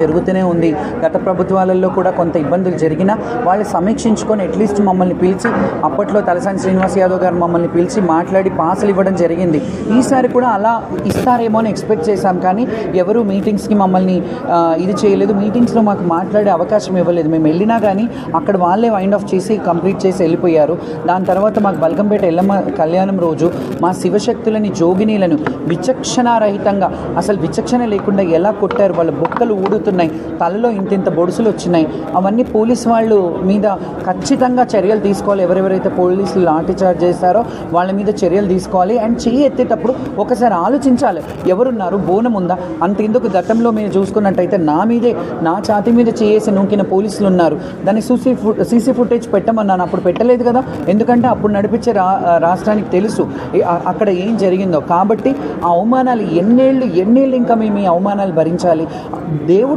జరుగుతూనే ఉంది. గత ప్రభుత్వాలలో కూడా కొంత ఇబ్బందులు జరిగినా వాళ్ళు సమీక్షించుకొని అట్లీస్ట్ మమ్మల్ని పిలిచి, అప్పట్లో తలసాని శ్రీనివాస్ యాదవ్ గారు మమ్మల్ని పిలిచి మాట్లాడి పాసులు ఇవ్వడం జరిగింది. ఈసారి కూడా అలా ఇస్తారేమో అని ఎక్స్పెక్ట్ చేశాం, కానీ ఎవరు మీటింగ్స్కి మమ్మల్ని ఇది చేయలేదు. మీటింగ్స్లో మాకు మాట్లాడే అవకాశం ఇవ్వలేదు. మేము వెళ్ళినా కానీ అక్కడ వాళ్ళే వైండ్ ఆఫ్ చేసి కంప్లీట్ చేసి వెళ్ళిపోయారు. దాని తర్వాత మాకు బల్కంపేట ఎల్లమ్మ కళ్యాణం రోజు మా శివశక్తులని, జోగినీలను విచక్షణారహితంగా, అసలు విచక్షణ లేకుండా ఎలా కొట్టారు. వాళ్ళ బొక్కలు ఊడుతున్నాయి, తలలో ఇంతింత బొడుసులు వచ్చినాయి. అవన్నీ పోలీసు వాళ్ళు మీద ఖచ్చితంగా చర్యలు తీసుకోవాలి. ఎవరెవరైతే పోలీసులు లాఠీ చార్జ్ చేశారో వాళ్ళ మీద చర్యలు తీసుకోవాలి. అండ్ చెయ్యి ఎత్తేటప్పుడు ఒకసారి ఆలోచించాలి, ఎవరున్నారు, బోనం ఉందా. అంతెందుకు గతంలో మీరు చూసుకున్నట్టయితే నా మీదే, నా ఛాతీ మీద చేసి నూకిన పోలీసులు ఉన్నారు. దాన్ని సీసీ ఫుటేజ్ పెట్టమన్నాను, అప్పుడు పెట్టలేదు కదా. ఎందుకంటే అప్పుడు నడిపించే రాష్ట్రానికి తెలుసు అక్కడ ఏం జరిగిందో. కాబట్టి ఆ అవమానాలు ఎన్నేళ్ళు ఇంకా మేము ఈ అవమానాలు భరించాలి. దేవుడు